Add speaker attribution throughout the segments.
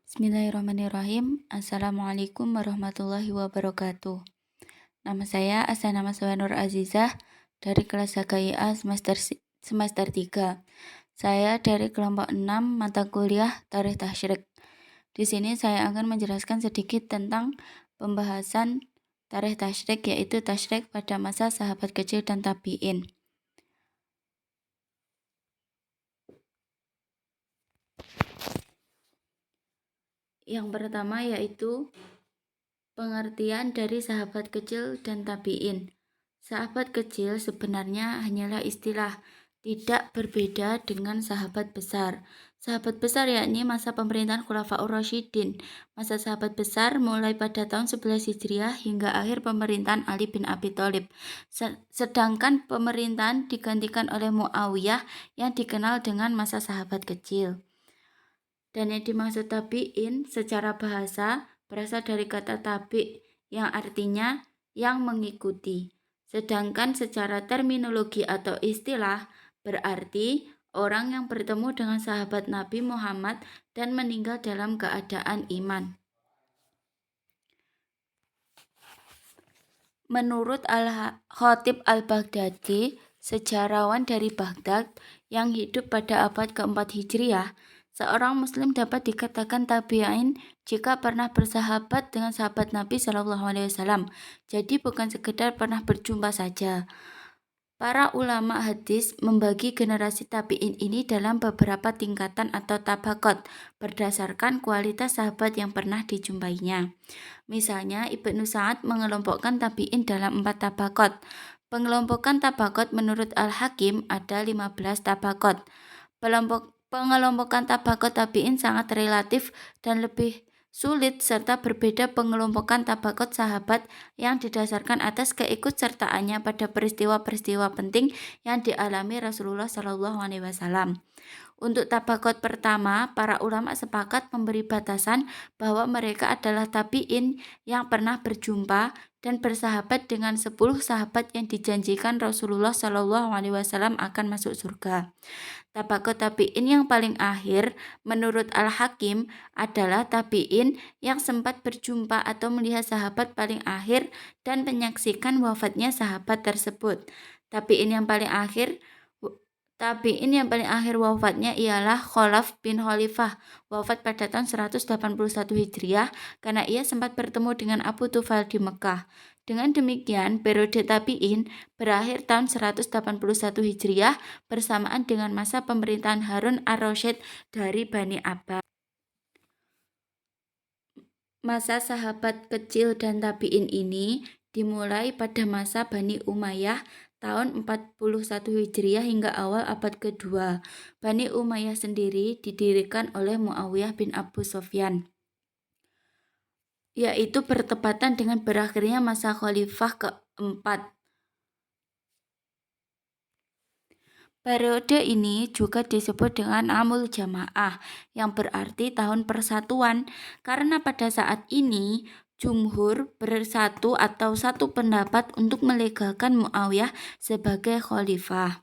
Speaker 1: Bismillahirrahmanirrahim. Assalamualaikum warahmatullahi wabarakatuh. Nama saya Asanama Nur Azizah dari kelas HKIA semester 3. Saya dari kelompok 6 mata kuliah Tarikh Tasyrik. Di sini saya akan menjelaskan sedikit tentang pembahasan Tarikh Tasyrik, yaitu tasyrik pada masa sahabat kecil dan tabi'in. Yang pertama yaitu pengertian dari sahabat kecil dan tabi'in. Sahabat kecil sebenarnya hanyalah istilah, tidak berbeda dengan sahabat besar. Sahabat besar yakni masa pemerintahan Khulafaur Rasyidin. Masa sahabat besar mulai pada tahun 11 Hijriah hingga akhir pemerintahan Ali bin Abi Thalib. Sedangkan pemerintahan digantikan oleh Muawiyah yang dikenal dengan masa sahabat kecil. Dan yang dimaksud tabi'in secara bahasa berasal dari kata tabi' yang artinya yang mengikuti. Sedangkan secara terminologi atau istilah berarti orang yang bertemu dengan sahabat Nabi Muhammad dan meninggal dalam keadaan iman. Menurut Al-Khatib Al-Baghdadi, sejarawan dari Baghdad yang hidup pada abad keempat Hijriah, seorang muslim dapat dikatakan tabi'in jika pernah bersahabat dengan sahabat Nabi SAW. Jadi bukan sekedar pernah berjumpa saja. Para ulama hadis membagi generasi tabi'in ini dalam beberapa tingkatan atau tabaqat berdasarkan kualitas sahabat yang pernah dijumpainya. Misalnya, Ibnu Sa'ad mengelompokkan tabi'in dalam 4 tabaqat. Pengelompokan tabaqat menurut Al-Hakim ada 15 tabaqat. Pengelompokan tabaqat tabi'in sangat relatif dan lebih sulit serta berbeda pengelompokan tabaqat sahabat yang didasarkan atas keikutsertaannya pada peristiwa-peristiwa penting yang dialami Rasulullah SAW. Untuk tabaqat pertama, para ulama sepakat memberi batasan bahwa mereka adalah tabi'in yang pernah berjumpa dan bersahabat dengan 10 sahabat yang dijanjikan Rasulullah SAW akan masuk surga. Tabaqat tabi'in yang paling akhir menurut Al-Hakim adalah tabi'in yang sempat berjumpa atau melihat sahabat paling akhir dan menyaksikan wafatnya sahabat tersebut. Tabi'in yang paling akhir wafatnya ialah Khalaf bin Khalifah, wafat pada tahun 181 Hijriah karena ia sempat bertemu dengan Abu Tufail di Mekah. Dengan demikian, periode tabi'in berakhir tahun 181 Hijriah bersamaan dengan masa pemerintahan Harun ar-Rasyid dari Bani Abbas. Masa sahabat kecil dan tabi'in ini dimulai pada masa Bani Umayyah tahun 41 Hijriah hingga awal abad kedua. Bani Umayyah sendiri didirikan oleh Muawiyah bin Abu Sufyan, yaitu bertepatan dengan berakhirnya masa khalifah keempat. Periode ini juga disebut dengan Amul Jamaah, yang berarti tahun persatuan, karena pada saat ini jumhur bersatu atau satu pendapat untuk melegalkan Muawiyah sebagai khalifah.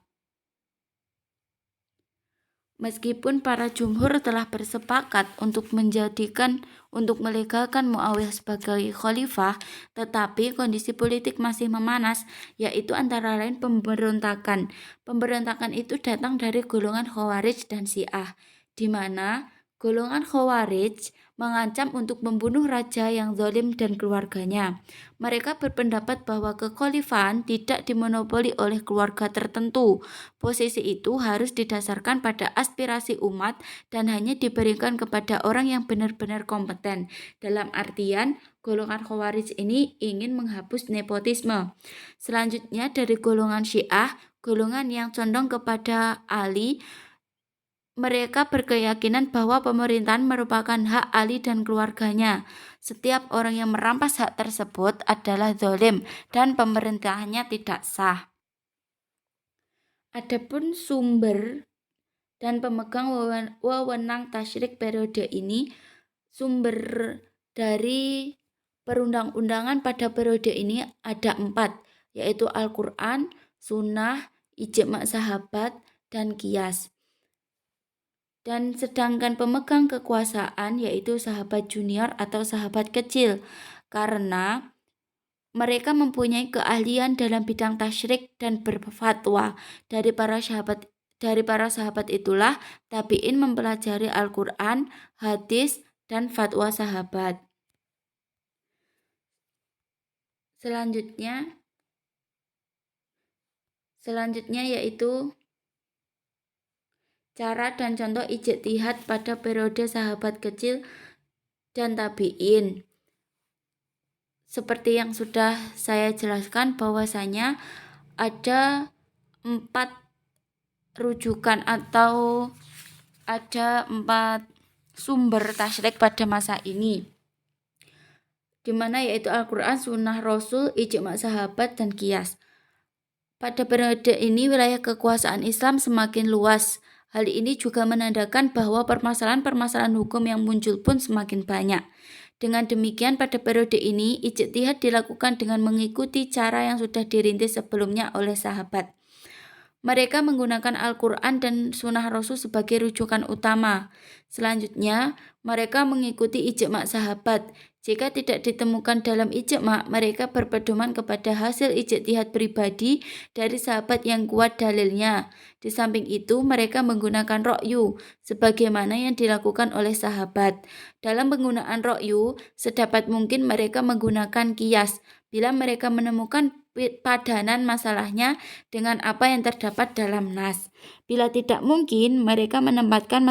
Speaker 1: Meskipun para jumhur telah bersepakat untuk melegalkan Muawiyah sebagai khalifah, tetapi kondisi politik masih memanas, yaitu antara lain pemberontakan. Pemberontakan itu datang dari golongan Khawarij dan Syiah, di mana golongan Khawarij mengancam untuk membunuh raja yang zalim dan keluarganya. Mereka berpendapat bahwa kekhalifahan tidak dimonopoli oleh keluarga tertentu. Posisi itu harus didasarkan pada aspirasi umat dan hanya diberikan kepada orang yang benar-benar kompeten. Dalam artian, golongan Khawarij ini ingin menghapus nepotisme. Selanjutnya dari golongan Syiah, golongan yang condong kepada Ali, mereka berkeyakinan bahwa pemerintahan merupakan hak Ali dan keluarganya. Setiap orang yang merampas hak tersebut adalah zalim dan pemerintahannya tidak sah. Adapun sumber dan pemegang wewenang tasyrik periode ini, sumber dari perundang-undangan pada periode ini ada 4, yaitu Al-Quran, Sunnah, Ijma' Sahabat, dan Qiyas. Dan sedangkan pemegang kekuasaan yaitu sahabat junior atau sahabat kecil, karena mereka mempunyai keahlian dalam bidang tasyrik dan berfatwa. Dari para sahabat itulah tabi'in mempelajari Al-Quran, hadis, dan fatwa sahabat. Selanjutnya yaitu cara dan contoh ijtihad pada periode sahabat kecil dan tabi'in. Seperti yang sudah saya jelaskan bahwasanya ada 4 rujukan atau ada 4 sumber tasyrik pada masa ini, di mana yaitu Al-Quran, Sunnah Rasul, ijma' sahabat, dan qiyas. Pada periode ini wilayah kekuasaan Islam semakin luas. Hal ini juga menandakan bahwa permasalahan-permasalahan hukum yang muncul pun semakin banyak. Dengan demikian pada periode ini ijtihad dilakukan dengan mengikuti cara yang sudah dirintis sebelumnya oleh sahabat. Mereka menggunakan Al-Quran dan Sunnah Rasul sebagai rujukan utama. Selanjutnya, mereka mengikuti ijma' sahabat. Jika tidak ditemukan dalam ijma', mereka berpedoman kepada hasil ijtihad pribadi dari sahabat yang kuat dalilnya. Di samping itu, mereka menggunakan ra'yu, sebagaimana yang dilakukan oleh sahabat. Dalam penggunaan ra'yu, sedapat mungkin mereka menggunakan qiyas, bila mereka menemukan padanan masalahnya dengan apa yang terdapat dalam nas. Bila tidak mungkin, mereka menempatkan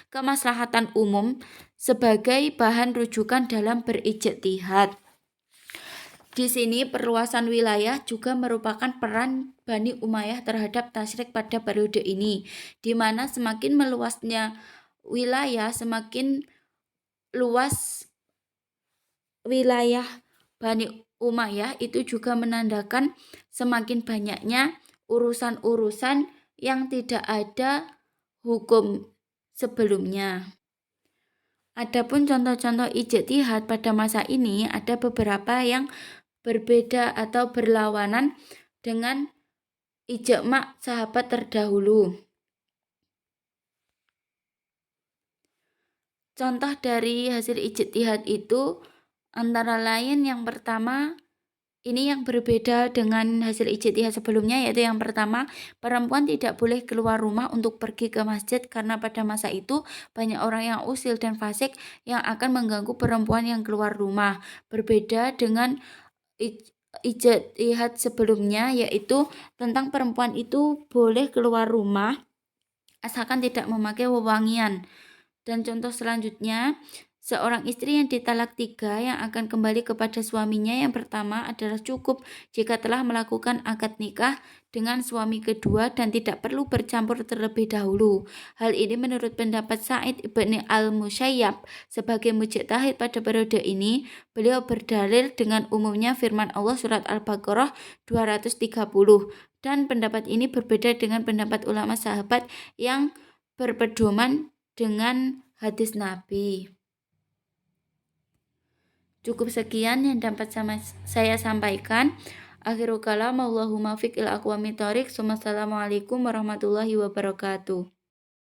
Speaker 1: kemaslahatan umum sebagai bahan rujukan dalam berijtihad. Di sini perluasan wilayah juga merupakan peran Bani Umayyah terhadap tasyrik pada periode ini, di mana semakin meluasnya wilayah, semakin luas wilayah Bani Umayyah itu juga menandakan semakin banyaknya urusan-urusan yang tidak ada hukum sebelumnya. Adapun contoh-contoh ijtihad pada masa ini ada beberapa yang berbeda atau berlawanan dengan ijma' sahabat terdahulu. Contoh dari hasil ijtihad itu antara lain yang pertama, ini yang berbeda dengan hasil ijtihad sebelumnya, yaitu yang pertama, perempuan tidak boleh keluar rumah untuk pergi ke masjid karena pada masa itu banyak orang yang usil dan fasik yang akan mengganggu perempuan yang keluar rumah. Berbeda dengan ijtihad sebelumnya, yaitu tentang perempuan itu boleh keluar rumah asalkan tidak memakai wewangian. Dan contoh selanjutnya, seorang istri yang ditalak 3 yang akan kembali kepada suaminya yang pertama adalah cukup jika telah melakukan akad nikah dengan suami kedua dan tidak perlu bercampur terlebih dahulu. Hal ini menurut pendapat Sa'id ibn al-Musayyab sebagai mujtahid pada periode ini. Beliau berdalil dengan umumnya firman Allah surat Al-Baqarah 230, dan pendapat ini berbeda dengan pendapat ulama sahabat yang berpedoman dengan hadis Nabi. Cukup sekian yang dapat saya sampaikan. Akhirul kalam, Allahumma fiq ila aqwamit thoriq. Wassalamualaikum warahmatullahi wabarakatuh.